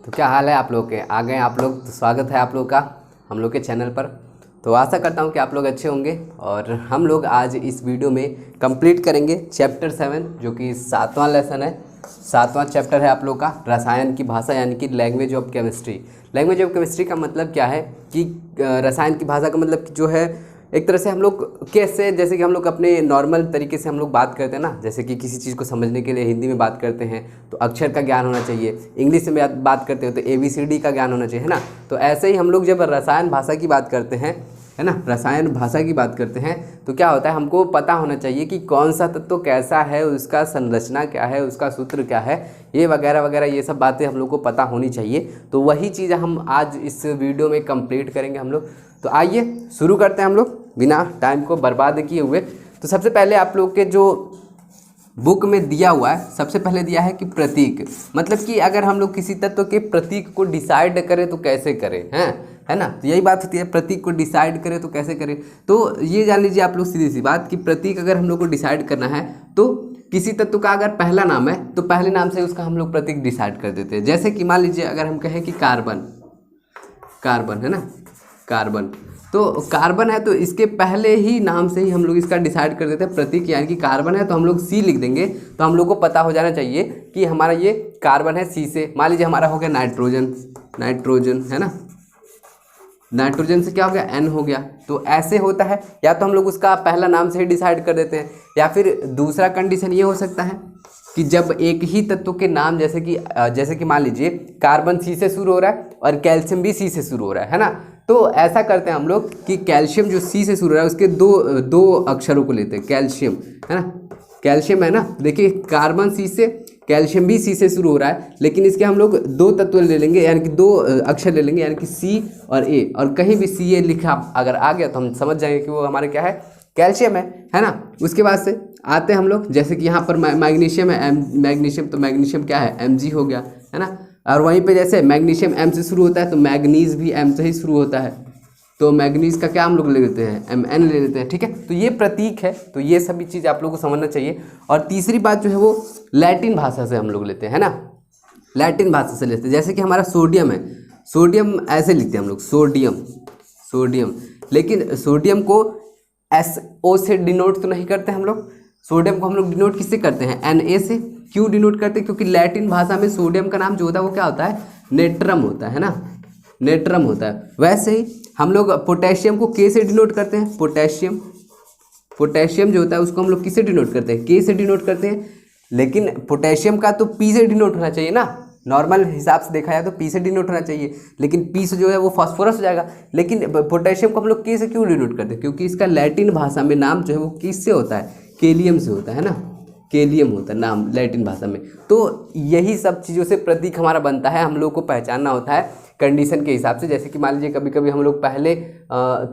तो क्या हाल है आप लोग के? आ गए आप लोग, तो स्वागत है आप लोग का हम लोग के चैनल पर। तो आशा करता हूँ कि आप लोग अच्छे होंगे। और हम लोग आज इस वीडियो में कंप्लीट करेंगे चैप्टर 7, जो कि 7वां लेसन है, 7वां चैप्टर है आप लोग का, रसायन की भाषा यानी कि language of chemistry. Language of chemistry का मतलब क्या है कि रसायन की भाषा का मतलब जो है, एक तरह से हम लोग कैसे, जैसे कि हम लोग अपने नॉर्मल तरीके से हम लोग बात करते हैं ना, जैसे कि किसी चीज़ को समझने के लिए हिंदी में बात करते हैं तो अक्षर का ज्ञान होना चाहिए, इंग्लिश में बात करते हो तो ABCD का ज्ञान होना चाहिए, है ना। तो ऐसे ही हम लोग जब रसायन भाषा की बात करते हैं, है ना, रसायन भाषा की बात करते हैं तो क्या होता है, हमको पता होना चाहिए कि कौन सा तत्व कैसा है, उसका संरचना क्या है, उसका सूत्र क्या है, ये वगैरह वगैरह, ये सब बातें हम लोग को पता होनी चाहिए। तो वही चीज़ हम आज इस वीडियो में कंप्लीट करेंगे हम लोग। तो आइए शुरू करते हैं हम लोग बिना टाइम को बर्बाद किए हुए। तो सबसे पहले आप लोग के जो बुक में दिया हुआ है, सबसे पहले दिया है कि प्रतीक, मतलब कि अगर हम लोग किसी तत्व के प्रतीक को डिसाइड करें तो कैसे करें, हैं, है ना। तो यही बात होती है, प्रतीक को डिसाइड करें तो कैसे करें। तो ये जान लीजिए आप लोग सीधी सी बात कि प्रतीक अगर हम लोग को डिसाइड करना है तो किसी तत्व का अगर पहला नाम है तो पहले नाम से उसका हम लोग प्रतीक डिसाइड कर देते हैं। जैसे कि मान लीजिए अगर हम कहें कि कार्बन, कार्बन है ना, कार्बन, तो कार्बन है तो इसके पहले ही नाम से ही हम लोग इसका डिसाइड कर देते हैं प्रतीक, यानी कि कार्बन है तो हम लोग C लिख देंगे। तो हम लोग को पता हो जाना चाहिए कि हमारा ये कार्बन है C से। मान लीजिए हमारा हो गया नाइट्रोजन, नाइट्रोजन है ना, नाइट्रोजन से क्या हो गया, N हो गया। तो ऐसे होता है, या तो हम लोग उसका पहला नाम से ही डिसाइड कर देते हैं, या फिर दूसरा कंडीशन ये हो सकता है कि जब एक ही तत्व के नाम, जैसे कि मान लीजिए कार्बन C से शुरू हो रहा है और कैल्शियम भी C से शुरू हो रहा है ना। तो ऐसा करते हैं हम लोग कि कैल्शियम जो C से शुरू हो रहा है उसके दो अक्षरों को लेते हैं, कैल्शियम है ना, कैल्शियम है ना। देखिए कार्बन C से, कैल्शियम भी C से शुरू हो रहा है, लेकिन इसके हम लोग दो तत्व ले लेंगे, यानी कि दो अक्षर ले लेंगे, यानी कि C और A, और कहीं भी CA लिखा अगर आ गया तो हम समझ जाएंगे कि वो हमारे क्या है, कैल्शियम है ना। उसके बाद से आते हैं हम लोग, जैसे कि यहाँ पर मैग्नीशियम है, मैग्नीशियम, तो मैग्नीशियम क्या है, Mg हो गया, है ना। और वहीं पे जैसे मैग्नीशियम M से शुरू होता है तो मैग्नीज भी M से ही शुरू होता है, तो मैग्नीज का क्या हम लोग ले लेते हैं, Mn ले लेते हैं, ठीक है। तो ये प्रतीक है, तो ये सभी चीज़ आप लोग को समझना चाहिए। और तीसरी बात जो है वो लैटिन भाषा से हम लोग लेते हैं, है ना, लैटिन भाषा से लेते हैं। जैसे कि हमारा सोडियम है, सोडियम ऐसे लिखते हैं हम लोग, सोडियम, सोडियम, लेकिन सोडियम को SO से डिनोट तो नहीं करते हम लोग, सोडियम को हम लोग डिनोट किससे करते हैं, Na से। क्यों डिनोट करते हैं, क्योंकि लैटिन भाषा में सोडियम का नाम जो होता है वो क्या होता है, नेट्रम होता है ना, नेट्रम होता है। वैसे ही हम लोग पोटेशियम को K से डिनोट करते हैं, पोटेशियम, पोटेशियम जो होता है उसको हम लोग किससे डिनोट करते हैं, K से डिनोट करते हैं। लेकिन पोटेशियम का तो P से डिनोट होना चाहिए ना, नॉर्मल हिसाब से देखा जाए तो P से डिनोट होना चाहिए, लेकिन P से जो है वो फास्फोरस हो जाएगा। लेकिन पोटेशियम को हम लोग K से क्यों डिनोट करते हैं, क्योंकि इसका लैटिन भाषा में नाम जो है वो किससे होता है, केलियम से होता है ना, केलियम होता है नाम लैटिन भाषा में। तो यही सब चीज़ों से प्रतीक हमारा बनता है, हम लोग को पहचानना होता है कंडीशन के हिसाब से। जैसे कि मान लीजिए कभी कभी हम लोग पहले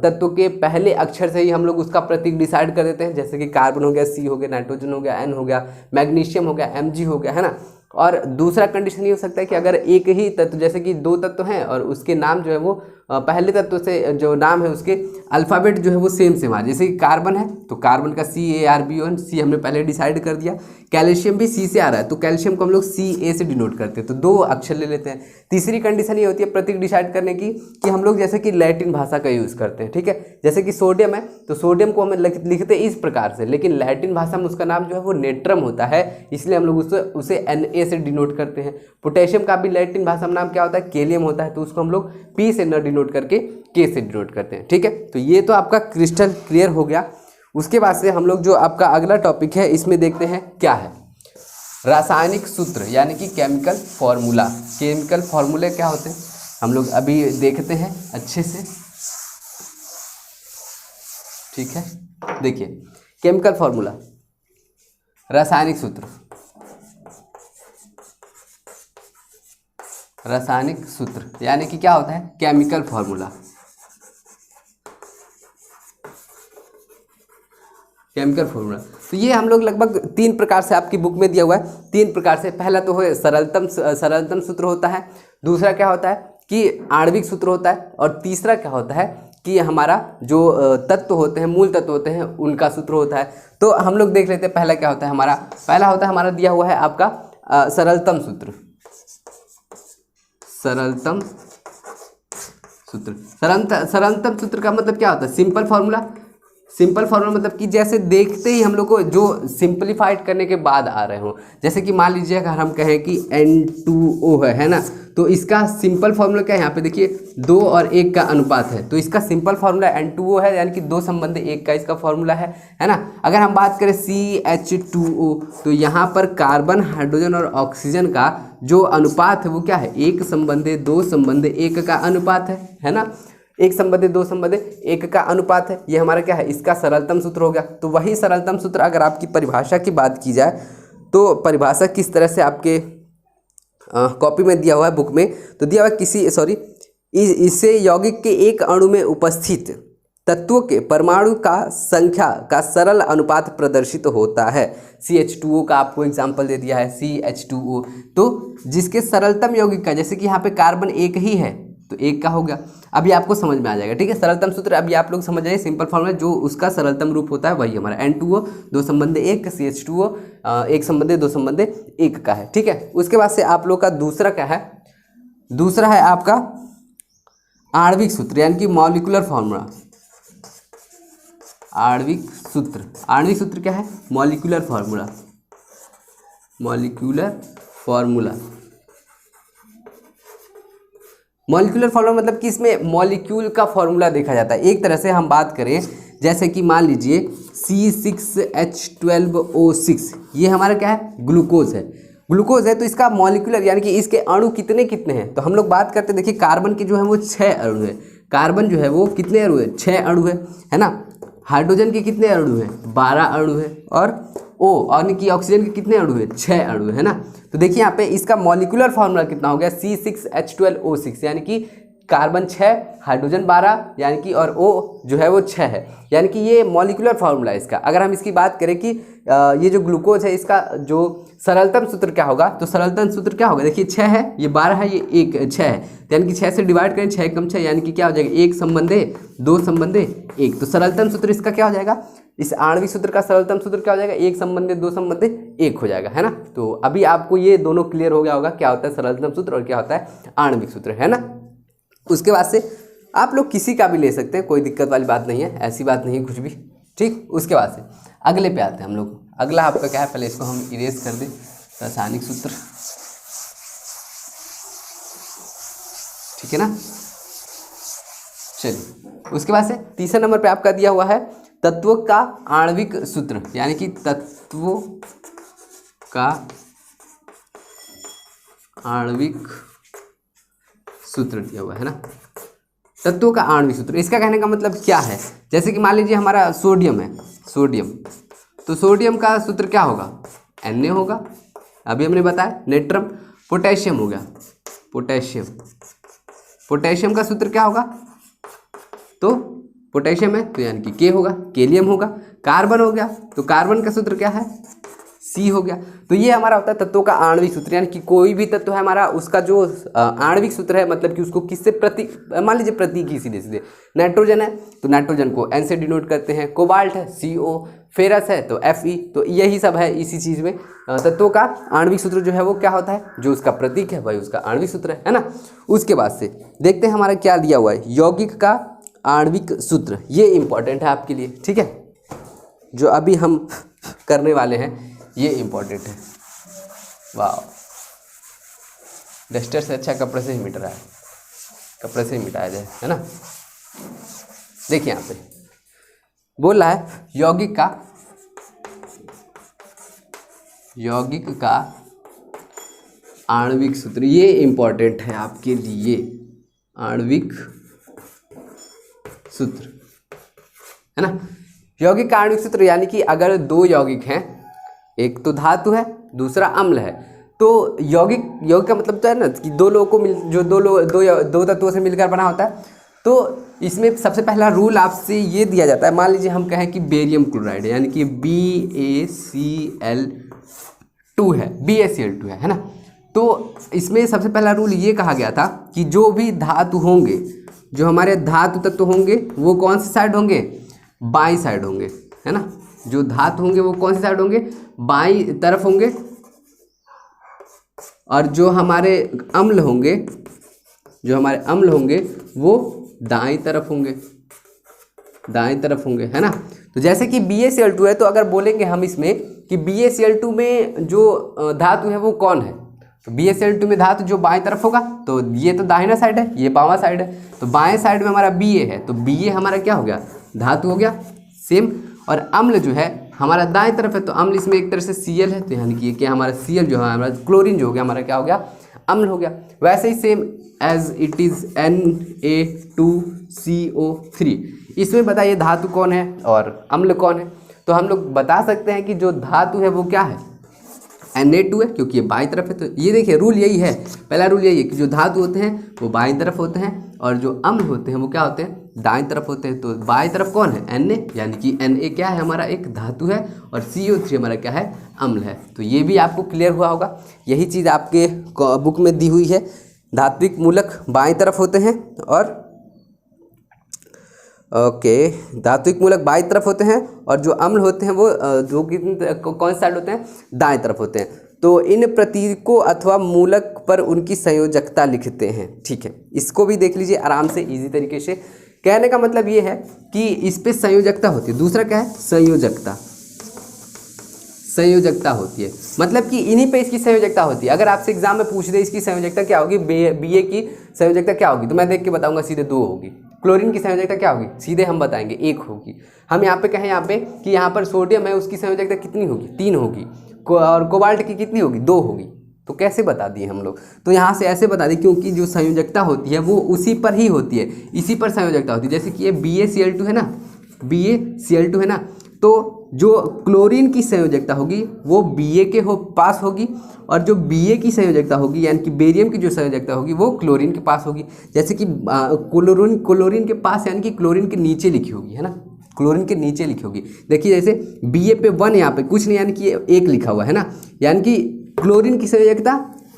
तत्व के पहले अक्षर से ही हम लोग उसका प्रतीक डिसाइड कर देते हैं, जैसे कि कार्बन हो गया C हो गया, नाइट्रोजन हो गया N हो गया, मैग्नीशियम हो गया Mg हो गया, है ना। और दूसरा कंडीशन ये हो सकता है कि अगर एक ही तत्व, जैसे कि दो तत्व हैं और उसके नाम जो है वो पहले तत्व से जो नाम है उसके अल्फ़ाबेट जो है वो सेम सेम आ, जैसे कि कार्बन है तो कार्बन का CARBON, C हमने पहले डिसाइड कर दिया। कैल्शियम भी C से आ रहा है तो कैल्शियम को हम लोग CA से डिनोट करते हैं, तो दो अक्षर ले लेते हैं। तीसरी कंडीशन ये होती है प्रतीक डिसाइड करने की कि हम लोग जैसे कि लैटिन भाषा का यूज़ करते हैं, ठीक है। जैसे कि सोडियम है तो सोडियम को हम लिखते इस प्रकार से, लेकिन लैटिन भाषा में उसका नाम जो है वो नेट्रम होता है, इसलिए हम लोग उसे Na से डिनोट करते हैं। पोटेशियम का भी लैटिन भाषा में नाम क्या होता है, केलियम होता है, तो उसको हम लोग P से न डिनोट करके K से डिनोट करते हैं, ठीक है। तो ये तो आपका क्रिस्टल क्लियर हो गया। उसके बाद से हम लोग जो आपका अगला टॉपिक है इसमें देखते हैं क्या है, रासायनिक सूत्र यानी कि केमिकल फॉर्मूला। केमिकल फॉर्मूले क्या होते हैं हम लोग अभी देखते हैं अच्छे से, ठीक है। देखिए केमिकल फॉर्मूला, रासायनिक सूत्र, रासायनिक सूत्र यानी कि क्या होता है, केमिकल फॉर्मूला, केमिकल फॉर्मूला। तो ये हम लोग लगभग 3 प्रकार से आपकी बुक में दिया हुआ है, 3 प्रकार से। पहला तो है सरलतम सूत्र होता है, दूसरा क्या होता है कि आणविक सूत्र होता है, और तीसरा क्या होता है कि हमारा जो तत्व होते हैं, मूल तत्व होते हैं, उनका सूत्र होता है। तो हम लोग देख लेते हैं पहला क्या होता है पहला होता है हमारा दिया हुआ है आपका सरलतम सूत्र, सरलतम सूत्र। सरलतम सूत्र का मतलब क्या होता है? Simple formula. सिंपल फार्मूला मतलब कि जैसे देखते ही हम लोग को जो सिंपलीफाइड करने के बाद आ रहे हो, जैसे कि मान लीजिए अगर हम कहें कि N2O है ना, तो इसका सिंपल फार्मूला क्या है? यहाँ पे देखिए 2 और 1 का अनुपात है, तो इसका सिंपल फार्मूला N2O है, यानी कि 2/1 का इसका फार्मूला है ना। अगर हम बात करें CH2O, तो यहाँ पर कार्बन, हाइड्रोजन और ऑक्सीजन का जो अनुपात है वो क्या है? 1/2/1 का अनुपात है ना। 1/2/1 का अनुपात है, ये हमारा क्या है? इसका सरलतम सूत्र हो गया। तो वही सरलतम सूत्र अगर आपकी परिभाषा की बात की जाए तो परिभाषा किस तरह से आपके कॉपी में दिया हुआ है, बुक में तो दिया हुआ इससे यौगिक के एक अणु में उपस्थित तत्वों के परमाणु का संख्या का सरल अनुपात प्रदर्शित होता है। CH2O का आपको एग्जाम्पल दे दिया है, CH2O, तो जिसके सरलतम यौगिक का, जैसे कि यहाँ पे कार्बन एक ही है तो 1 का हो गया। अभी आपको समझ में आ जाएगा, ठीक है। सरलतम सूत्र अभी आप लोग समझ जाइए, सिंपल फॉर्मूला जो उसका सरलतम रूप होता है वही हमारा N2O 2/1, CH2O 1/2/1 का है, ठीक है। उसके बाद से आप लोग का दूसरा क्या है? दूसरा है आपका आणविक सूत्र, यानी कि मॉलिक्यूलर फॉर्मूला। आणविक सूत्र। आणविक सूत्र क्या है? Molecular formula. Molecular formula. Molecular formula मतलब कि इसमें मॉलिक्यूल का फॉर्मूला देखा जाता है। एक तरह से हम बात करें, जैसे कि मान लीजिए C6H12O6, ये हमारा क्या है? ग्लूकोज है। ग्लूकोज है तो इसका मॉलिक्यूलर यानी कि इसके अणु कितने कितने हैं, तो हम लोग बात करते हैं, देखिए कार्बन के जो है वो 6 अणु है। कार्बन जो है वो कितने अणु है? 6 अणु है ना। हाइड्रोजन के कितने अणु हैं? 12 अणु है। और O यानी कि ऑक्सीजन के कितने अणु है? 6 अणु है ना। तो देखिए यहाँ पे इसका मॉलिक्यूलर फार्मूला कितना हो गया? C6H12O6, यानी कि कार्बन 6, हाइड्रोजन 12, यानी कि और O जो है वो 6 है, यानी कि ये मॉलिक्यूलर फार्मूला है इसका। अगर हम इसकी बात करें कि ये जो ग्लूकोज है इसका जो सरलतम सूत्र क्या होगा, तो सरलतम सूत्र क्या होगा? देखिए 6 है, ये 12 है, ये 6 है, तो यानी कि 6 से डिवाइड करें, 6 कम 6 यानी कि क्या हो जाएगा? 1/2/1। तो सरलतम सूत्र इसका क्या हो जाएगा? इस आणविक सूत्र का सरलतम सूत्र क्या हो जाएगा? 1/2/1 हो जाएगा, है ना। तो अभी आपको ये दोनों क्लियर हो गया होगा क्या होता है सरलतम सूत्र और क्या होता है आणविक सूत्र, है ना। उसके बाद से आप लोग किसी का भी ले सकते हैं, कोई दिक्कत वाली बात नहीं है, ऐसी बात नहीं है कुछ भी, ठीक। उसके बाद से अगले पे आते हैं हम लोग। अगला आपका क्या है? पहले इसको हम इरेज कर दें, रासायनिक सूत्र, ठीक है ना। चलिए, उसके बाद से तीसरे नंबर पे आपका दिया हुआ है तत्वों का आणविक सूत्र, यानी कि तत्वों का आणविक सूत्र दिया हुआ है ना। तत्वों का आणविक सूत्र, इसका कहने का मतलब क्या है? जैसे कि मान लीजिए हमारा सोडियम है, सोडियम, तो सोडियम का सूत्र क्या होगा? Na होगा, अभी हमने बताया। नेट्रम, पोटेशियम हो गया, पोटेशियम, पोटेशियम का सूत्र क्या होगा? तो पोटेशियम है तो यानी कि K होगा, केलियम होगा। कार्बन हो गया तो कार्बन का सूत्र क्या है? C हो गया। तो ये हमारा होता है तत्वों का आणविक सूत्र, यानी कि कोई भी तत्व है हमारा, उसका जो आणविक सूत्र है, मतलब कि उसको किससे मान लीजिए प्रतीक ही सीधे सीधे, नाइट्रोजन है तो नाइट्रोजन को N से डिनोट करते हैं, कोबाल्ट है CO, फेरस है तो Fe, तो यही सब है इसी चीज़ में। तत्वों का आणविक सूत्र जो है वो क्या होता है? जो उसका प्रतीक है वही उसका आणविक सूत्र है ना। उसके बाद से देखते हैं हमारा क्या दिया हुआ है, यौगिक का आणविक सूत्र। ये इंपॉर्टेंट है आपके लिए, ठीक है। जो अभी हम करने वाले हैं ये इंपॉर्टेंट है। वाह, डस्टर से अच्छा कपड़े से ही मिट रहा है, कपड़े से ही मिटाया जाए, है ना। देखिए यहाँ पे बोल रहा है यौगिक का आणविक सूत्र। ये इंपॉर्टेंट है आपके लिए, आणविक सूत्र, है ना। यौगिक का आणविक सूत्र यानी कि अगर दो यौगिक हैं, एक तो धातु है दूसरा अम्ल है, तो यौगिक का मतलब तो है ना कि दो लोगों को जो दो तत्वों से मिलकर बना होता है। तो इसमें सबसे पहला रूल आपसे ये दिया जाता है, मान लीजिए हम कहें कि बेरियम क्लोराइड है, यानी कि BaCl2 है, BaCl2 है ना। तो इसमें सबसे पहला रूल ये कहा गया था कि जो भी धातु होंगे, जो हमारे धातु तत्व होंगे वो कौन सी साइड होंगे? बाईं साइड होंगे, है ना। जो धातु होंगे वो कौन सी साइड होंगे? बाईं तरफ होंगे। और जो हमारे अम्ल होंगे जो हमारे अम्ल होंगे वो दाईं तरफ होंगे, दाईं तरफ होंगे, है ना। तो जैसे कि BaCl2 है, तो अगर बोलेंगे हम इसमें कि BaCl2 में जो धातु है वो कौन है, तो BaCl2 में धातु जो बाएं तरफ होगा, तो ये तो दाहिना साइड है, ये बावां साइड है, तो बाएं साइड में हमारा Ba है, तो Ba हमारा क्या हो गया, धातु हो गया सेम। और अम्ल जो है हमारा दाएं तरफ है, तो अम्ल इसमें एक तरह से Cl है, तो यानी कि क्या हमारा Cl जो है हमारा क्लोरीन जो हो गया हमारा क्या हो गया, अम्ल हो गया। वैसे ही same as it is Na2CO3, इसमें बताइए धातु कौन है और अम्ल कौन है। तो हम लोग बता सकते हैं कि जो धातु है वो क्या है, Na2 है, क्योंकि ये बाईं तरफ है। तो ये देखिए रूल यही है, पहला रूल यही है कि जो धातु होते हैं वो बाईं तरफ होते हैं और जो अम्ल होते हैं वो क्या होते हैं, दाईं तरफ होते हैं। तो बाईं तरफ कौन है, Na, यानी कि Na क्या है, हमारा एक धातु है, और CO3 हमारा क्या है, अम्ल है। तो ये भी आपको क्लियर हुआ होगा। यही चीज़ आपके बुक में दी हुई है, धात्विक मूलक बाईं तरफ होते हैं और धात्विक मूलक बाईं तरफ होते हैं, और जो अम्ल होते हैं वो जो कि कौन साइड होते हैं, दाएं तरफ होते हैं। तो इन प्रतीकों अथवा मूलक पर उनकी संयोजकता लिखते हैं, ठीक है। इसको भी देख लीजिए आराम से इजी तरीके से। कहने का मतलब ये है कि इस पे संयोजकता होती है। दूसरा क्या है, संयोजकता, संयोजकता होती है, मतलब कि इन्हीं पे इसकी संयोजकता होती है। अगर आपसे एग्जाम में पूछ दे इसकी संयोजकता क्या होगी, Ba की संयोजकता क्या होगी, तो मैं देख के बताऊंगा सीधे 2 होगी। क्लोरीन की संयोजकता क्या होगी, सीधे हम बताएंगे 1 होगी। हम यहाँ पे कहें यहाँ पे कि यहाँ पर सोडियम है, उसकी संयोजकता कितनी होगी, 3 होगी, और कोबाल्ट की कितनी होगी, 2 होगी। तो कैसे बता दिए हम लोग, तो यहाँ से ऐसे बता दिए, क्योंकि जो संयोजकता होती है वो उसी पर ही होती है, इसी पर संयोजकता होती है। जैसे कि ये BaCl2 है ना, BaCl2 है ना, तो जो क्लोरीन की संयोजकता होगी वो Ba के पास होगी, और जो Ba की संयोजकता होगी यानी कि बेरियम की जो संयोजकता होगी वो क्लोरीन के पास होगी। जैसे कि क्लोरीन के पास यानी कि क्लोरीन के नीचे लिखी होगी, है ना, क्लोरीन के नीचे लिखी होगी। देखिए जैसे Ba पे 1 यहाँ पे कुछ नहीं, यानी कि 1 लिखा हुआ है ना, यानी कि क्लोरीन की संयोजकता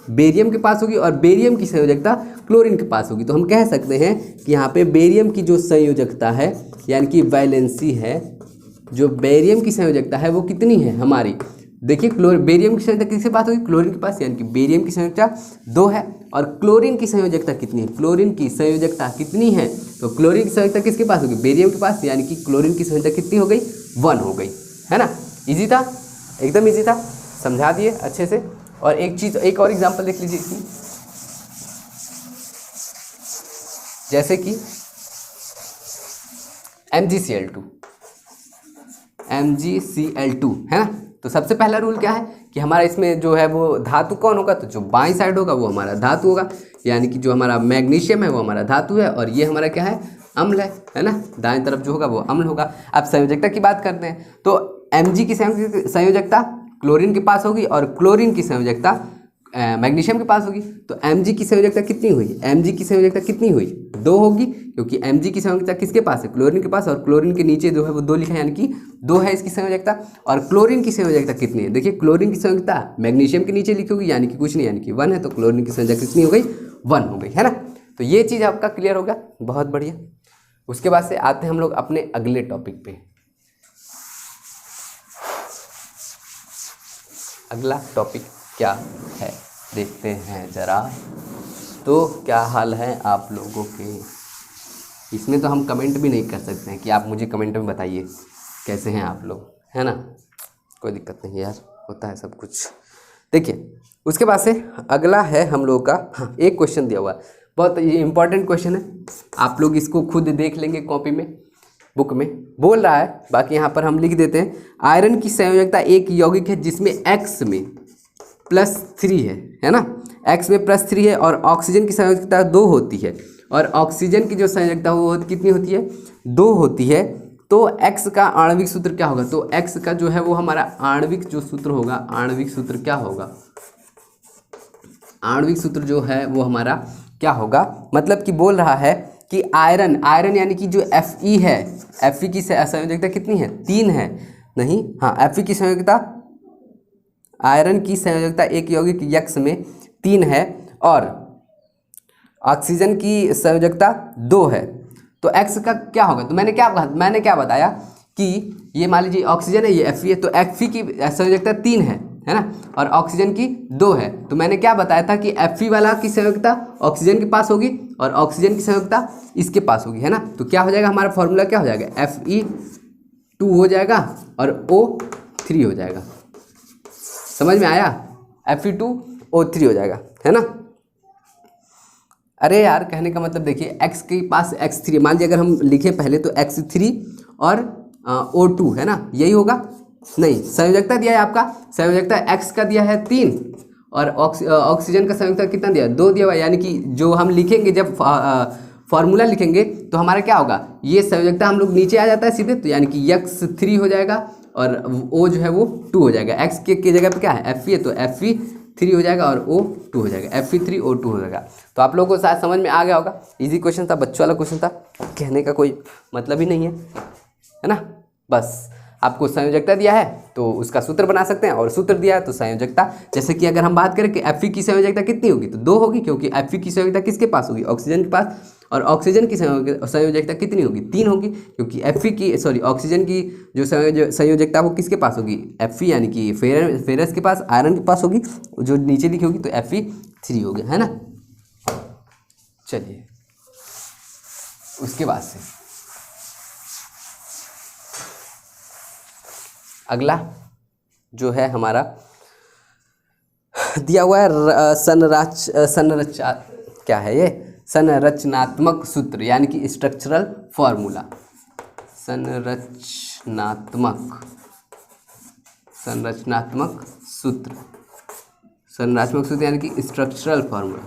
बेरियम के पास होगी और बेरियम की संयोजकता क्लोरीन के पास होगी। तो हम कह सकते हैं कि यहाँ पे बेरियम की जो संयोजकता है यानी कि वैलेंसी है, जो बेरियम की संयोजकता है वो कितनी है हमारी, देखिए बेरियम की संयोजकता किसके पास होगी, क्लोरीन के पास, यानी कि बेरियम की संयोजकता 2 है। और क्लोरीन की संयोजकता कितनी है, क्लोरीन की संयोजकता कितनी है, तो क्लोरीन की संयोजकता किसके पास होगी, बेरियम के पास, यानी कि क्लोरीन की संयोजकता कितनी हो गई, 1 हो गई, है ना। इजी था, एकदम इजी था, समझा दिए अच्छे से। और एक चीज़, एक और एग्जाम्पल देख लीजिए इसकी, जैसे कि MgCl2 है ना। तो सबसे पहला रूल क्या है कि हमारा इसमें जो है वो धातु कौन होगा, तो जो बाईं साइड होगा वो हमारा धातु होगा, यानी कि जो हमारा मैग्नीशियम है वो हमारा धातु है, और ये हमारा क्या है, अम्ल है ना। दाएं तरफ जो होगा वो अम्ल होगा। अब संयोजकता की बात करते हैं, तो Mg की संयोजकता क्लोरीन के पास होगी और क्लोरीन की संयोजकता मैग्नीशियम के पास होगी। तो Mg की संयोजकता कितनी हुई, Mg की संयोजकता कितनी हुई, 2 होगी, क्योंकि Mg की संयोजकता किसके पास है, क्लोरीन के पास, और क्लोरीन के नीचे जो है वो 2 लिखा है, यानी कि 2 है इसकी संयोजकता। और क्लोरीन की संयोजकता कितनी है, देखिए क्लोरीन की संयोजकता मैग्नीशियम के नीचे लिखी होगी, यानी कि कुछ नहीं, यानी कि 1 है, तो क्लोरीन की संयोजकता कितनी हो गई, 1 हो गई, है ना। तो ये चीज़ आपका क्लियर हो गया, बहुत बढ़िया। उसके बाद से आते हैं हम लोग अपने अगले टॉपिक पे। अगला टॉपिक क्या है देखते हैं ज़रा। तो क्या हाल है आप लोगों के, इसमें तो हम कमेंट भी नहीं कर सकते हैं कि आप मुझे कमेंट में बताइए कैसे हैं आप लोग, है ना। कोई दिक्कत नहीं यार, होता है सब कुछ। देखिए उसके बाद से अगला है हम लोगों का, हाँ एक क्वेश्चन दिया हुआ है, बहुत इंपॉर्टेंट क्वेश्चन है, आप लोग इसको खुद देख लेंगे कॉपी में, बुक में बोल रहा है, बाकी यहाँ पर हम लिख देते हैं। आयरन की संयोजकता एक यौगिक है जिसमें X में +3 है ना, X में +3 है, और ऑक्सीजन की संयोजकता 2 होती है, और ऑक्सीजन की जो संयोजकता वो कितनी होती है, 2 होती है। तो X का आणविक सूत्र क्या होगा, तो X का जो है वो हमारा आणविक जो सूत्र होगा, आणविक सूत्र क्या होगा, आणविक सूत्र जो है वो हमारा क्या होगा, मतलब कि बोल रहा है कि आयरन यानी कि जो Fe है, Fe की संयोजकता कितनी है, 3 है, नहीं हाँ, Fe की संयोजकता, आयरन की संयोजकता एक यौगिक X में 3 है, और ऑक्सीजन की संयोजकता 2 है। तो X का क्या होगा, तो मैंने क्या बताया कि ये मान लीजिए ऑक्सीजन है, ये Fe है, तो Fe की संयोजकता 3 है है ना, और ऑक्सीजन की 2 है। तो मैंने क्या बताया था कि Fe वाला की संयोजकता ऑक्सीजन के पास होगी और ऑक्सीजन की संयोजकता इसके पास होगी, है ना। तो क्या हो जाएगा, हमारा फॉर्मूला क्या हो जाएगा, Fe2 हो जाएगा और O3 हो जाएगा। समझ में आया, Fe2O3 हो जाएगा, है ना। अरे यार कहने का मतलब देखिए, x के पास x3, मान लीजिए अगर हम लिखें पहले तो x3 और O2, है ना, यही होगा। नहीं, संयोजकता दिया है आपका, संयोजकता x का दिया है 3 और ऑक्सीजन का संयोजकता कितना दिया है, 2 दिया हुआ है। यानी कि जो हम लिखेंगे जब फॉर्मूला लिखेंगे तो हमारा क्या होगा, ये संयोजकता हम लोग नीचे आ जाता है सीधे, तो यानी कि x3 हो जाएगा और O जो है वो 2 हो जाएगा। x के जगह पे क्या है, Fe है, तो Fe3 हो जाएगा और O2 हो जाएगा, Fe3O2 हो जाएगा। तो आप लोगों को शायद समझ में आ गया होगा। इजी क्वेश्चन था, बच्चों वाला क्वेश्चन था, कहने का कोई मतलब ही नहीं है ना। बस आपको संयोजकता दिया है तो उसका सूत्र बना सकते हैं, और सूत्र दिया है तो संयोजकता, जैसे कि अगर हम बात करें कि Fe की संयोजकता कितनी होगी तो 2 होगी, क्योंकि Fe की संयोजकता किसके पास होगी, ऑक्सीजन के पास, और ऑक्सीजन की संयोजकता कितनी होगी, 3 होगी, क्योंकि ऑक्सीजन की जो संयोजकता वो किसके पास होगी, Fe यानी कि फेरस के पास, आयरन के पास होगी, जो नीचे लिखी होगी, तो Fe3 हो गया, है ना। चलिए उसके बाद से अगला जो है हमारा दिया हुआ है क्या है ये, संरचनात्मक सूत्र, यानी कि स्ट्रक्चरल फॉर्मूला। संरचनात्मक सूत्र, यानी कि स्ट्रक्चरल फॉर्मूला।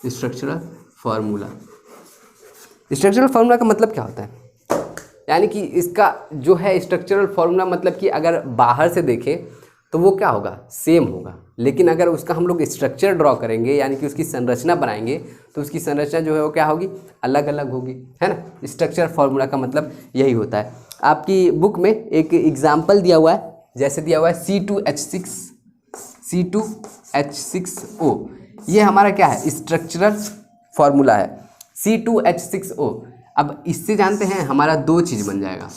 स्ट्रक्चरल फार्मूला का मतलब क्या होता है, यानी कि इसका जो है स्ट्रक्चरल फार्मूला, मतलब कि अगर बाहर से देखें तो वो क्या होगा, सेम होगा, लेकिन अगर उसका हम लोग स्ट्रक्चर ड्रॉ करेंगे, यानी कि उसकी संरचना बनाएंगे, तो उसकी संरचना जो है वो क्या होगी, अलग अलग होगी, है ना। स्ट्रक्चर फार्मूला का मतलब यही होता है। आपकी बुक में एक एग्जाम्पल दिया हुआ है, जैसे दिया हुआ है C2H6O, ये हमारा क्या है, स्ट्रक्चरल फार्मूला है, C2H6O। अब इससे जानते हैं हमारा 2 चीज़ बन जाएगा,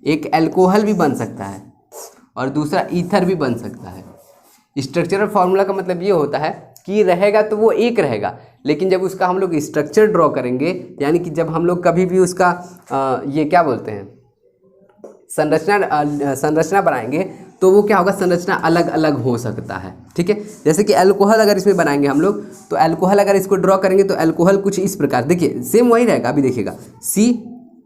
एक अल्कोहल भी बन सकता है और दूसरा ईथर भी बन सकता है। स्ट्रक्चरल फार्मूला का मतलब ये होता है कि रहेगा तो वो एक रहेगा, लेकिन जब उसका हम लोग स्ट्रक्चर ड्रॉ करेंगे, यानी कि जब हम लोग कभी भी उसका ये क्या बोलते हैं, संरचना बनाएंगे, तो वो क्या होगा, संरचना अलग अलग हो सकता है, ठीक है। जैसे कि अल्कोहल अगर इसमें बनाएंगे हम लोग, तो अल्कोहल अगर इसको ड्रॉ करेंगे तो अल्कोहल कुछ इस प्रकार, देखिए सेम वही रहेगा, अभी देखिएगा C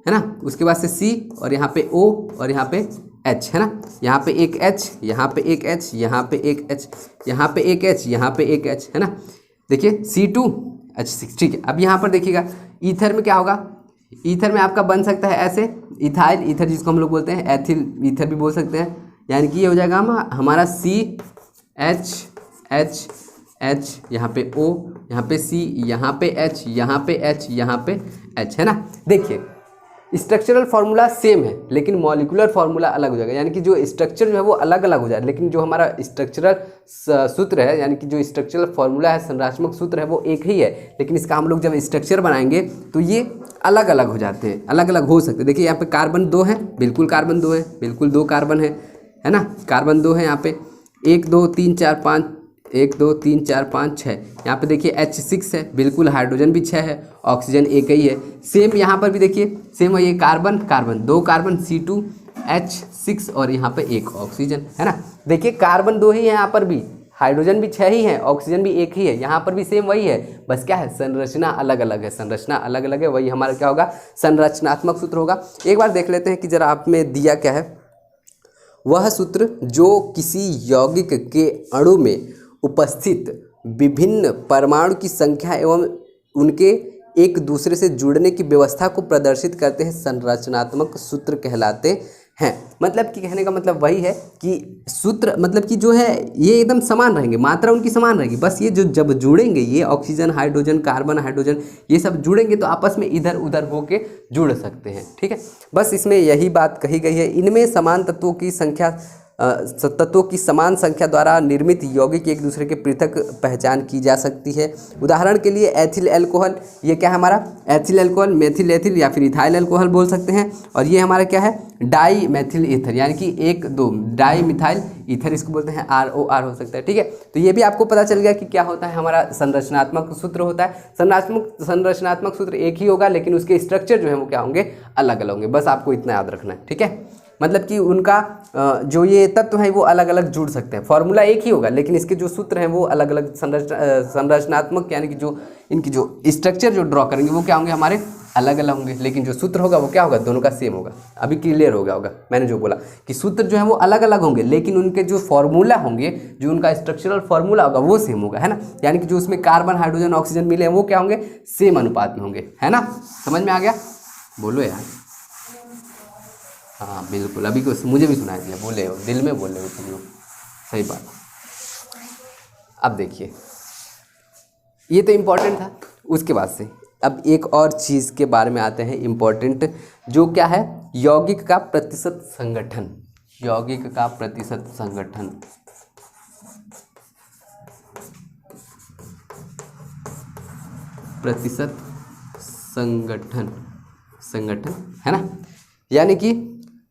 है ना, उसके बाद से C और यहाँ पे O और यहाँ पे H, है ना, यहाँ पे एक H, यहाँ पे एक H, यहाँ पे एक H, यहाँ पे एक H, यहाँ पे एक H, है ना। देखिए C2H6, ठीक है। अब यहाँ पर देखिएगा ईथर में क्या होगा, ईथर में आपका बन सकता है ऐसे, इथाइल ईथर जिसको हम लोग बोलते हैं, एथिल ईथर भी बोल सकते हैं, यानी कि ये हो जाएगा हमारा CH, यहाँ पे O, यहाँ पे C, यहाँ पे H, यहाँ पे H, यहाँ पे H, है ना। देखिए स्ट्रक्चरल फार्मूला सेम है, लेकिन मॉलिक्यूलर फार्मूला अलग हो जाएगा, यानी कि जो स्ट्रक्चर जो है वो अलग अलग हो जाएगा, लेकिन जो हमारा स्ट्रक्चरल सूत्र है, यानी कि जो स्ट्रक्चरल फार्मूला है, संरचनात्मक सूत्र है, वो एक ही है, लेकिन इसका हम लोग जब स्ट्रक्चर बनाएंगे तो ये अलग अलग हो जाते हैं, अलग अलग हो सकते हैं। देखिए यहाँ पे कार्बन 2 है, बिल्कुल कार्बन 2 है, बिल्कुल 2 कार्बन है ना, कार्बन 2 है यहाँ पे, 1 2 3 4 5, 1 2 3 4 5 6, यहाँ पे देखिए H6 है, बिल्कुल हाइड्रोजन भी 6 है, ऑक्सीजन एक ही है। सेम यहाँ पर भी देखिए सेम है, ये कार्बन 2 कार्बन C2H6 और यहाँ पे 1 ऑक्सीजन, है ना। देखिए कार्बन 2 ही है, यहाँ पर भी हाइड्रोजन भी 6 ही है, ऑक्सीजन भी 1 ही है, यहाँ पर भी सेम वही है, बस क्या है, संरचना अलग अलग है, संरचना अलग अलग है, वही हमारा क्या होगा, संरचनात्मक सूत्र होगा। एक बार देख लेते हैं कि जरा आप में दिया क्या है, वह सूत्र जो किसी यौगिक के अणु में उपस्थित विभिन्न परमाणु की संख्या एवं उनके एक दूसरे से जुड़ने की व्यवस्था को प्रदर्शित करते हैं, संरचनात्मक सूत्र कहलाते हैं। मतलब कि कहने का मतलब वही है कि सूत्र मतलब कि जो है ये एकदम समान रहेंगे, मात्रा उनकी समान रहेगी, बस ये जो जब जुड़ेंगे, ये ऑक्सीजन हाइड्रोजन कार्बन हाइड्रोजन ये सब जुड़ेंगे तो आपस में इधर उधर होके जुड़ सकते हैं, ठीक है। बस इसमें यही बात कही गई है, इनमें समान तत्वों की संख्या तत्वों की समान संख्या द्वारा निर्मित यौगिक एक दूसरे के पृथक पहचान की जा सकती है। उदाहरण के लिए एथिल अल्कोहल, ये क्या है हमारा एथिल अल्कोहल, मेथिल एथिल या फिर इथाइल अल्कोहल बोल सकते हैं। और ये हमारा क्या है डाई मेथिल ईथर, यानी कि 1 2 डाई मिथाइल ईथर, इसको बोलते हैं ROR हो सकता है। ठीक है, तो ये भी आपको पता चल गया कि क्या होता है हमारा संरचनात्मक सूत्र होता है। संरचनात्मक सूत्र एक ही होगा लेकिन उसके स्ट्रक्चर जो है वो क्या होंगे अलग अलग होंगे, बस आपको इतना याद रखना है। ठीक है, मतलब कि उनका जो ये तत्व है वो अलग अलग जुड़ सकते हैं, फॉर्मूला एक ही होगा लेकिन इसके जो सूत्र हैं वो अलग अलग संरचनात्मक यानी कि जो इनकी जो स्ट्रक्चर जो ड्रॉ करेंगे वो क्या होंगे हमारे अलग अलग होंगे, लेकिन जो सूत्र होगा वो क्या होगा दोनों का सेम होगा। अभी क्लियर हो गया होगा मैंने जो बोला कि सूत्र जो है वो अलग अलग होंगे लेकिन उनके जो फॉर्मूला होंगे, जो उनका स्ट्रक्चरल फॉर्मूला होगा वो सेम होगा, है ना। यानी कि जो उसमें कार्बन हाइड्रोजन ऑक्सीजन मिले हैं वो क्या होंगे सेम अनुपात में होंगे, है ना। समझ में आ गया, बोलो यार। हाँ बिल्कुल, अभी कुछ मुझे भी सुनाई दिया, बोले हो दिल में बोले हो तुम लोग, सही बात। अब देखिए ये तो इम्पोर्टेंट था, उसके बाद से अब एक और चीज़ के बारे में आते हैं इम्पोर्टेंट, जो क्या है यौगिक का प्रतिशत संगठन। यौगिक का प्रतिशत संगठन, प्रतिशत संगठन, संगठन है ना, यानी कि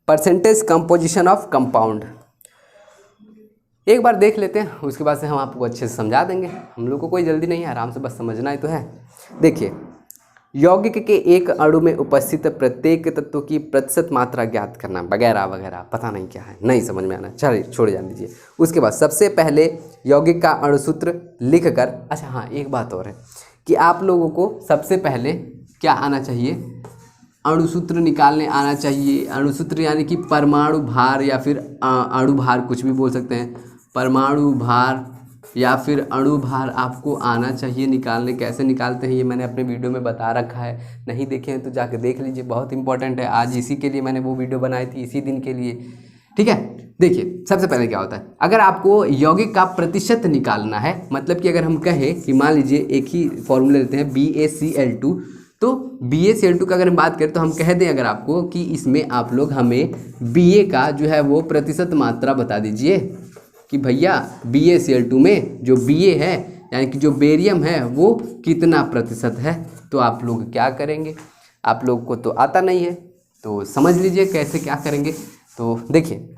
परसेंटेज कंपोजिशन ऑफ कंपाउंड। एक बार देख लेते हैं, उसके बाद से हम आपको अच्छे से समझा देंगे। हम लोग को कोई जल्दी नहीं है, आराम से बस समझना ही तो है। देखिए यौगिक के एक अणु में उपस्थित प्रत्येक तत्व की प्रतिशत मात्रा ज्ञात करना वगैरह वगैरह, पता नहीं क्या है, नहीं समझ में आना, चलिए छोड़ जान दीजिए। उसके बाद सबसे पहले यौगिक का अणुसूत्र लिख कर, अच्छा हाँ एक बात और है कि आप लोगों को सबसे पहले क्या आना चाहिए, अणुसूत्र निकालने आना चाहिए। अणुसूत्र यानी कि परमाणु भार या फिर अणु भार, कुछ भी बोल सकते हैं, परमाणु भार या फिर अणु भार आपको आना चाहिए निकालने। कैसे निकालते हैं ये मैंने अपने वीडियो में बता रखा है, नहीं देखे हैं तो जाके देख लीजिए, बहुत इंपॉर्टेंट है। आज इसी के लिए मैंने वो वीडियो बनाई थी, इसी दिन के लिए। ठीक है, देखिए सबसे पहले क्या होता है, अगर आपको यौगिक का प्रतिशत निकालना है, मतलब कि अगर हम कहें कि मान लीजिए एक ही फॉर्मूला लेते हैं BaCl2, तो BaCl2 का अगर हम बात करें तो हम कह दें अगर आपको कि इसमें आप लोग हमें Ba का जो है वो प्रतिशत मात्रा बता दीजिए कि भैया BaCl2 में जो Ba है यानी कि जो बेरियम है वो कितना प्रतिशत है। तो आप लोग क्या करेंगे, आप लोग को तो आता नहीं है तो समझ लीजिए कैसे क्या करेंगे। तो देखिए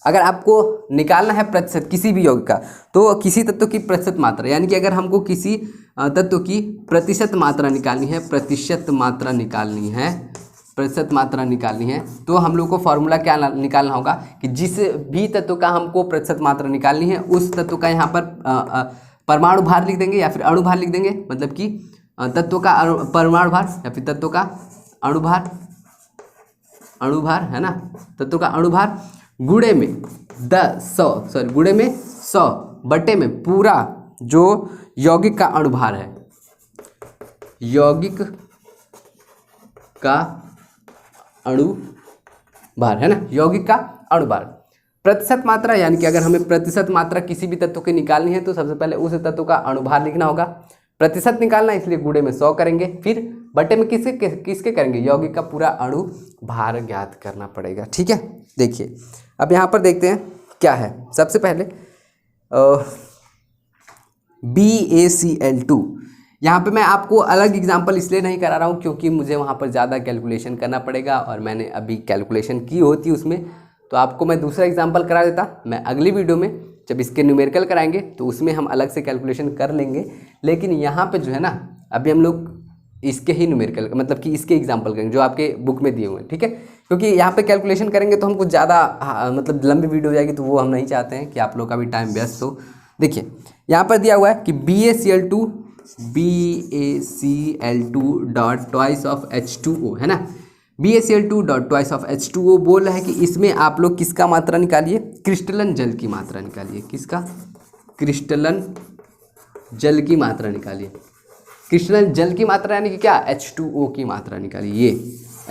अगर आपको निकालना है प्रतिशत किसी भी यौगिक का, तो किसी तत्व की प्रतिशत मात्रा, यानी कि अगर हमको किसी तत्व की प्रतिशत मात्रा निकालनी है, प्रतिशत मात्रा निकालनी है, प्रतिशत मात्रा निकालनी है, तो हम लोग को फॉर्मूला क्या निकालना होगा कि जिस भी तत्व का हमको प्रतिशत मात्रा निकालनी है उस तत्व का यहाँ पर परमाणु भार लिख देंगे या फिर अणु भार लिख देंगे, मतलब कि तत्व का परमाणु भार या फिर तत्व का अणु भार, अणु भार है ना, तत्व का अणु भार गुणे में 100 बटे में पूरा जो यौगिक का अणुभार है, यौगिक का अणुभार है ना, यौगिक का अणुभार। प्रतिशत मात्रा यानी कि अगर हमें प्रतिशत मात्रा किसी भी तत्व की निकालनी है तो सबसे पहले उस तत्व का अणुभार लिखना होगा। प्रतिशत निकालना इसलिए गुणे में 100 करेंगे, फिर बटे में किसके करेंगे, यौगिक का पूरा अणु भार ज्ञात करना पड़ेगा। ठीक है, देखिए अब यहाँ पर देखते हैं क्या है। सबसे पहले BaCl2, यहाँ पे मैं आपको अलग एग्जांपल इसलिए नहीं करा रहा हूँ क्योंकि मुझे वहाँ पर ज़्यादा कैलकुलेशन करना पड़ेगा और मैंने अभी कैलकुलेशन की होती उसमें, तो आपको मैं दूसरा एग्जांपल करा देता। मैं अगली वीडियो में जब इसके न्यूमेरिकल कराएंगे तो उसमें हम अलग से कैलकुलेशन कर लेंगे, लेकिन यहाँ पे जो है ना अभी हम लोग इसके ही न्यूमेरिकल मतलब कि इसके एग्जांपल करेंगे जो आपके बुक में दिए हुए हैं। ठीक है, क्योंकि यहाँ पे कैलकुलेशन करेंगे तो हमको ज़्यादा मतलब लंबी वीडियो हो जाएगी, तो वो हम नहीं चाहते हैं कि आप लोग का भी टाइम व्यस्त हो। देखिए यहाँ पर दिया हुआ है कि BaCl2 dot twice of H2O है ना, BaCl2 dot twice of H2O बोल रहा है कि इसमें आप लोग किसका मात्रा निकालिए, क्रिस्टलन जल की मात्रा निकालिए। किसका, क्रिस्टलन जल की मात्रा निकालिए। क्रिस्टलन जल की मात्रा यानी कि क्या, H2O की मात्रा निकालिए, ये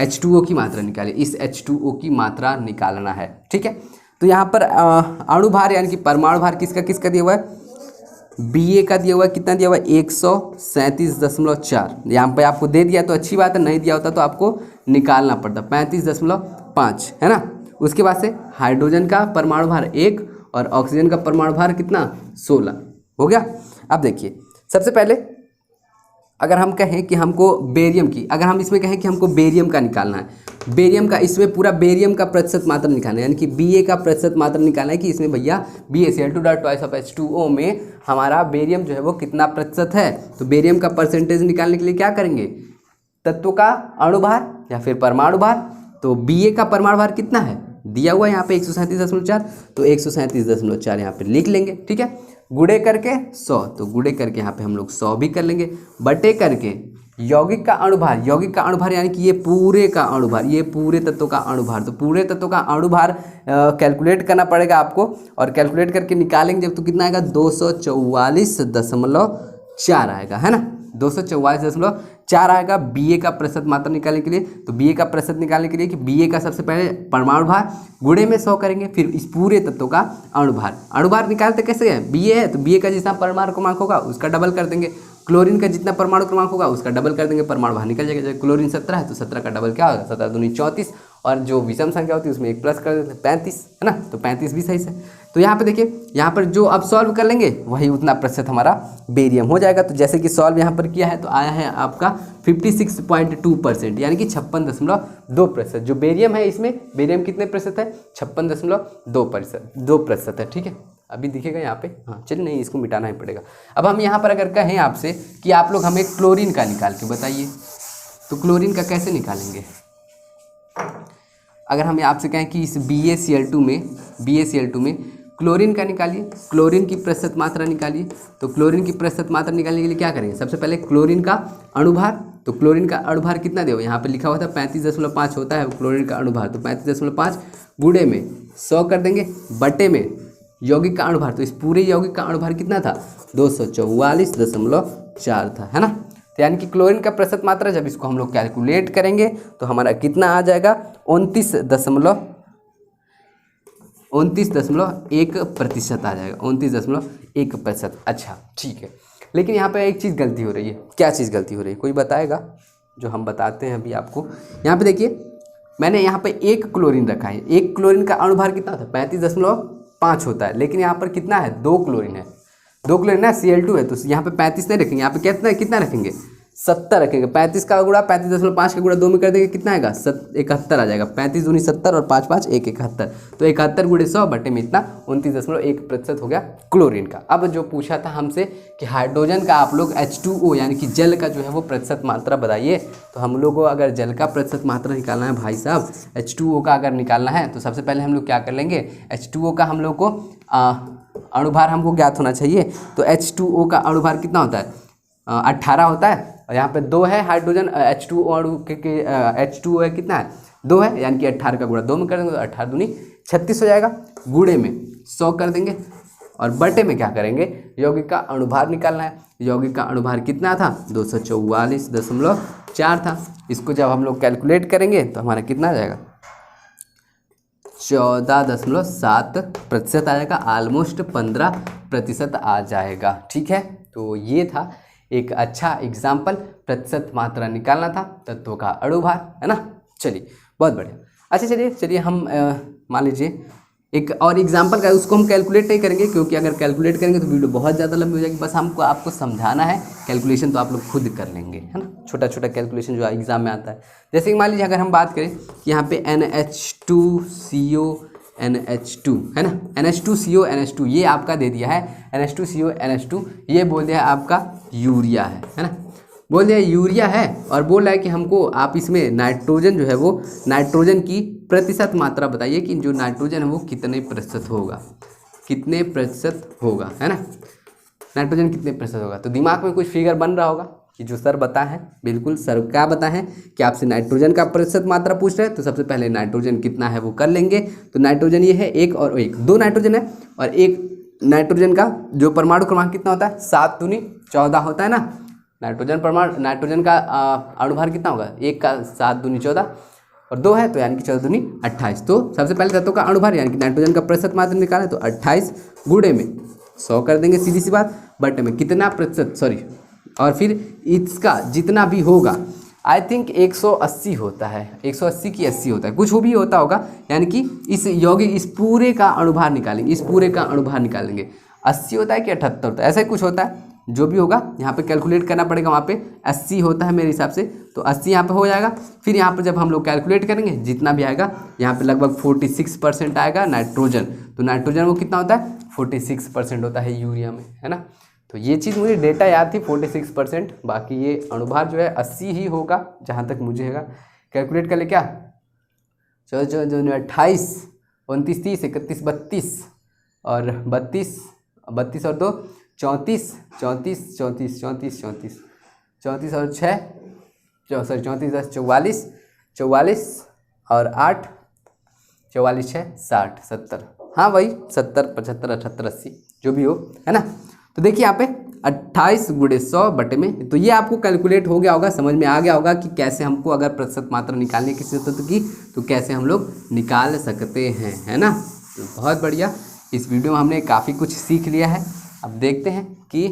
H2O की मात्रा निकालिए, इस H2O की मात्रा निकालना है। ठीक है, तो यहाँ पर अणुभार यानी कि परमाणु भार किसका किसका दिया हुआ है, Ba का दिया हुआ है, कितना दिया हुआ है 137.4। यहाँ पे आपको दे दिया तो अच्छी बात है, नहीं दिया होता तो आपको निकालना पड़ता 35.5 है ना। उसके बाद से हाइड्रोजन का परमाणु भार 1 और ऑक्सीजन का परमाणु भार कितना 16 हो गया। अब देखिए सबसे पहले अगर हम कहें कि हमको बेरियम की, अगर हम इसमें कहें कि हमको बेरियम का निकालना है, बेरियम का, इसमें पूरा बेरियम का प्रतिशत मात्रा निकालना है, यानी कि Ba का प्रतिशत मात्रा निकालना है कि इसमें भैया BaCl2.2 में हमारा बेरियम जो है वो कितना प्रतिशत है। तो बेरियम का परसेंटेज निकालने के लिए क्या करेंगे, तत्व का अणुभार या फिर परमाणु भार। तो Ba का परमाणु भार कितना है दिया हुआ है यहाँ पे 137.4, तो 137.4 यहाँ पे लिख लेंगे, ठीक है। गुणे करके 100, तो गुणे करके यहाँ पे हम लोग 100 भी कर लेंगे, बटे करके यौगिक का अणुभार, यौगिक का अणुभार यानी कि ये पूरे का अणुभार, ये पूरे तत्वों का अणुभार, तो पूरे तत्वों का अणुभार कैलकुलेट करना पड़ेगा आपको, और कैलकुलेट करके निकालेंगे जब तो कितना आएगा 244.4 आएगा, है ना, 244.4 आएगा Ba का प्रतिशत मात्रा निकालने के लिए। तो Ba का प्रतिशत निकालने के लिए कि Ba का सबसे पहले परमाणु भार गुणे में 100 करेंगे, फिर इस पूरे तत्व का अणुभार, अणुभार निकालते कैसे है, Ba है तो Ba का जितना परमाणु क्रमांक होगा उसका डबल कर देंगे, क्लोरीन का जितना परमाणु क्रमांक होगा उसका डबल कर देंगे, परमाणु भार निकल जाएगा। जब क्लोरीन 17 है तो 17 का डबल क्या होगा, 17 दूनी 34, और जो विषम संख्या होती है उसमें 1 प्लस कर देते हैं 35, है ना, तो 35 भी सही से। तो यहाँ पे देखिए, यहाँ पर जो अब सॉल्व कर लेंगे वही उतना प्रतिशत हमारा बेरियम हो जाएगा। तो जैसे कि सॉल्व यहाँ पर किया है तो आया है आपका 56.2%, यानी कि 56.2%। जो बेरियम है इसमें, बेरियम कितने प्रतिशत है, 56.2% है, ठीक है। अभी दिखेगा यहाँ पे, हाँ चलिए, नहीं इसको मिटाना ही पड़ेगा। अब हम यहाँ पर अगर कहें आपसे कि आप लोग हमें क्लोरीन का निकाल के बताइए, तो क्लोरीन का कैसे निकालेंगे। अगर हम आपसे कहें कि इस BaCl2 में क्लोरीन का निकालिए, क्लोरीन की प्रतिशत मात्रा निकालिए, तो क्लोरीन की प्रतिशत मात्रा निकालने के लिए क्या करेंगे, सबसे पहले क्लोरीन का अणुभार, तो क्लोरीन का अणुभार कितना दे, यहाँ पे लिखा हुआ था 35.5 होता है क्लोरीन का अणुभार, तो 35.5 गुणे में 100 कर देंगे, बटे में यौगिक का अणुभार, तो इस पूरे यौगिक का अणुभार कितना था 244.4 था, है ना। तो यानी कि क्लोरीन का प्रतिशत मात्रा जब इसको हम लोग कैलकुलेट करेंगे तो हमारा कितना आ जाएगा 29.1% आ जाएगा, 29.1%। अच्छा ठीक है, लेकिन यहाँ पे एक चीज़ गलती हो रही है। क्या चीज़ गलती हो रही है, कोई बताएगा, जो हम बताते हैं अभी आपको। यहाँ पे देखिए, मैंने यहाँ पे 1 क्लोरीन रखा है, 1 क्लोरीन का अणुभार कितना था 35.5 होता है, लेकिन यहाँ पर कितना है 2 क्लोरीन है, 2 क्लोरीन है Cl2 है, तो यहाँ पे 35 नहीं रखेंगे, यहाँ पे कितना रखेंगे 70 रखेंगे। 35 का गुणा 35.5 का गुणा 2 में कर देंगे, कितना आएगा 71 आ जाएगा, 35 दूनी 70 और 5 5 1 71, तो 71 गुणे 100 बटे में इतना 29.1% हो गया क्लोरीन का। अब जो पूछा था हमसे कि हाइड्रोजन का आप लोग H2O यानी कि जल का जो है वो प्रतिशत मात्रा बताइए, तो हम लोग को अगर जल का प्रतिशत मात्रा निकालना है भाई साहब, H2O का अगर निकालना है तो सबसे पहले हम लोग क्या कर लेंगे, H2O का हम लोग को अणुभार हमको ज्ञात होना चाहिए। तो H2O का अणुभार कितना होता है 18 होता है, और यहाँ पे 2 है हाइड्रोजन H2O अणु के H2O है कितना है 2 है, यानी कि 18 का गुणा 2 में कर देंगे तो 18 दूनी 36 हो जाएगा, गुणे में 100 कर देंगे, और बटे में क्या करेंगे यौगिक का अणुभार निकालना है। यौगिक का अणुभार कितना था 244.4 था। इसको जब हम लोग कैलकुलेट करेंगे तो हमारा कितना आ जाएगा 14.7% आ जाएगा, ऑलमोस्ट 15% आ जाएगा, ठीक है। तो ये था एक अच्छा एग्जाम्पल, प्रतिशत मात्रा निकालना था तत्वों का अणुभार, है ना। चलिए बहुत बढ़िया। अच्छा चलिए हम मान लीजिए एक और एग्जाम्पल का, उसको हम कैलकुलेट नहीं करेंगे क्योंकि अगर कैलकुलेट करेंगे तो वीडियो बहुत ज़्यादा लंबी हो जाएगी। बस हमको आपको समझाना है, कैलकुलेशन तो आप लोग खुद कर लेंगे, है ना, छोटा छोटा कैलकुलेशन जो एग्जाम में आता है। जैसे कि मान लीजिए अगर हम बात करें कि यहाँ पे NH2CO NH2 है ना, NH2CO NH2 ये आपका दे दिया है, NH2CO NH2 ये बोल दिया है आपका यूरिया है ना, बोल दिया यूरिया है, और बोल रहा है कि हमको आप इसमें नाइट्रोजन जो है वो नाइट्रोजन की प्रतिशत मात्रा बताइए कि जो नाइट्रोजन है वो कितने प्रतिशत होगा, कितने प्रतिशत होगा, है ना, नाइट्रोजन कितने प्रतिशत होगा। तो दिमाग में कुछ फिगर बन रहा होगा कि जो सर बताए हैं, बिल्कुल सर क्या बताए हैं कि आपसे नाइट्रोजन का प्रतिशत मात्रा पूछ रहे हैं, तो सबसे पहले नाइट्रोजन कितना है वो कर लेंगे। तो नाइट्रोजन ये है 1 और 1, 2 नाइट्रोजन है, और 1 नाइट्रोजन का जो परमाणु क्रमांक कितना होता है 7 दूनी 14 होता है ना। नाइट्रोजन का अणुभार कितना होगा 1 का 7 दूनी 14 और 2 है तो यानी कि 14 दूनी 28। तो सबसे पहले तत्वों का अणुभार यानी कि नाइट्रोजन का प्रतिशत मात्रा निकालें तो 28 गुणे में 100 कर देंगे, सीधी सी बात, बटे में कितना प्रतिशत, सॉरी, और फिर इसका जितना भी होगा आई थिंक 180 होता है, 180 की 80 होता है, कुछ वो भी होता होगा। यानी कि इस यौगिक इस पूरे का अणुभार निकालेंगे, इस पूरे का अणुभार निकालेंगे। 80 होता है कि 78 होता है, ऐसा ही कुछ होता है। जो भी होगा यहाँ पे कैलकुलेट करना पड़ेगा, वहाँ पे 80 होता है मेरे हिसाब से, तो 80 यहाँ पे हो जाएगा। फिर यहाँ पे जब हम लोग कैलकुलेट करेंगे जितना भी आएगा, यहाँ पे लगभग 46% आएगा नाइट्रोजन। तो नाइट्रोजन वो कितना होता है, 46% होता है यूरिया में, है ना। तो ये चीज़ मुझे डेटा याद थी 46%, बाकी ये अणुभार जो है 80 ही होगा जहाँ तक मुझे है। कैलकुलेट कर ले क्या, चलो चलो जो 28 29 30 31 32 और 32 32 और 2 34 34 34 34 34 34 और 6 34 10 44 44 और 8 44 6 60 70, हाँ वही 70 75 78 80 जो भी हो, है ना। तो देखिए यहाँ पे 28 × 100 बटे में, तो ये आपको कैलकुलेट हो गया होगा, समझ में आ गया होगा कि कैसे हमको अगर प्रतिशत मात्रा निकालने किसी तत्व की तो कैसे हम लोग निकाल सकते हैं, है ना। तो बहुत बढ़िया, इस वीडियो में हमने काफ़ी कुछ सीख लिया है। अब देखते हैं कि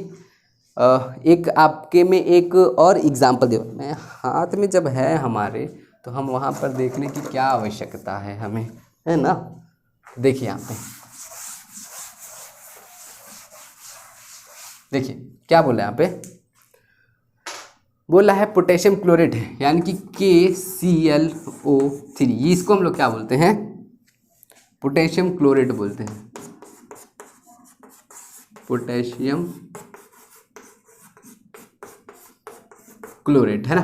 एक आपके में एक और एग्जाम्पल दे, मैं हाथ में जब है हमारे तो हम वहाँ पर देखने की क्या आवश्यकता है हमें, है ना। देखिए यहाँ पे देखिए क्या बोला है यहाँ पे, बोला है पोटेशियम क्लोरेट है, यानी कि KClO3, ये इसको हम लोग क्या बोलते हैं, पोटेशियम क्लोरेट बोलते हैं, पोटेशियम क्लोरेट, है ना।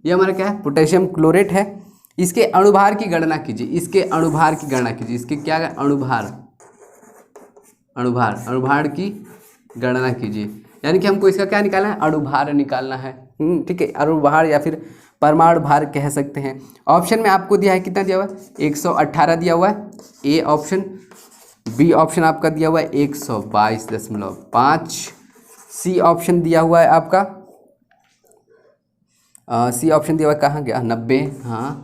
ये हमारा क्या है, पोटेशियम क्लोरेट है। इसके अणुभार की गणना कीजिए, इसके अणुभार की गणना कीजिए, इसके क्या है, अणुभार की गणना कीजिए। यानी कि हमको इसका क्या निकालना है, अणुभार निकालना है, ठीक है। अणुभार या फिर परमाणु भार कह सकते हैं। ऑप्शन में आपको दिया है, कितना दिया हुआ है, 118 दिया हुआ है, ए ऑप्शन। बी ऑप्शन आपका दिया हुआ है 122.5। सी ऑप्शन दिया हुआ है आपका, सी ऑप्शन दिया हुआ है, कहाँ गया, 90, हाँ।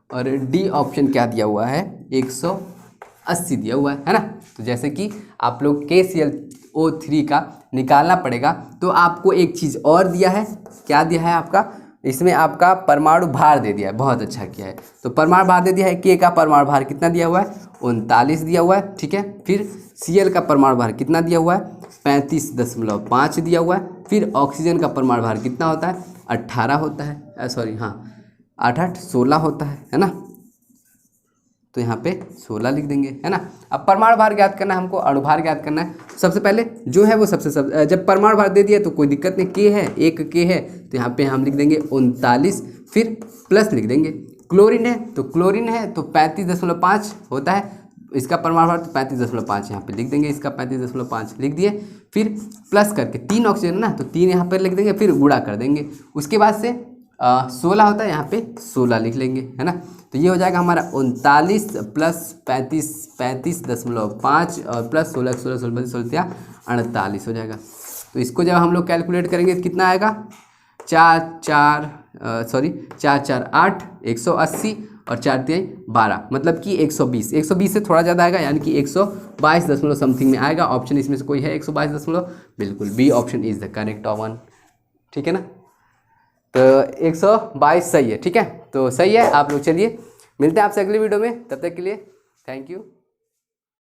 और डी ऑप्शन क्या दिया हुआ है, 180 दिया हुआ है ना। तो जैसे कि आप लोग KClO3 का निकालना पड़ेगा, तो आपको एक चीज़ और दिया है, क्या दिया है आपका, इसमें आपका परमाणु भार दे दिया है, बहुत अच्छा किया है। तो परमाणु भार दे दिया है, K का परमाणु भार कितना दिया हुआ है, 39 दिया हुआ है, ठीक है। फिर Cl का परमाणु भार कितना दिया हुआ है, 35.5 दिया हुआ है। फिर ऑक्सीजन का परमाणु भार कितना होता है, 18 होता है, सॉरी हाँ 8 16 होता है ना। तो यहाँ पे 16 लिख देंगे, है ना। अब परमाणु भार ज्ञात करना है हमको, अणुभार ज्ञात करना है। सबसे पहले जो है वो जब परमाणु भार दे दिया तो कोई दिक्कत नहीं, K है, एक K है, तो यहाँ पे हम लिख देंगे 39, फिर प्लस लिख देंगे। क्लोरीन है तो 35.5 होता है इसका परमाणु भार, तो 35.5 यहाँ पे लिख देंगे, इसका 35.5 लिख दिए। फिर प्लस करके 3 ऑक्सीजन ना, तो 3 यहाँ पर लिख देंगे, फिर गुणा कर देंगे। उसके बाद से 16 होता है, यहाँ पे 16 लिख लेंगे, है ना। तो ये हो जाएगा हमारा 39 प्लस 35.5 और प्लस 16 16 16 16 48 हो जाएगा। तो इसको जब हम लोग कैलकुलेट करेंगे तो कितना आएगा, 4 4 8 180 और 4 3 12, मतलब कि 120 से थोड़ा ज़्यादा आएगा, यानी कि 122 समथिंग में आएगा। ऑप्शन इसमें से कोई है 122, बिल्कुल B option is the correct one, ठीक है ना। तो 122 सही है, ठीक है। तो सही है आप लोग, चलिए मिलते हैं आपसे अगली वीडियो में, तब तक के लिए थैंक यू।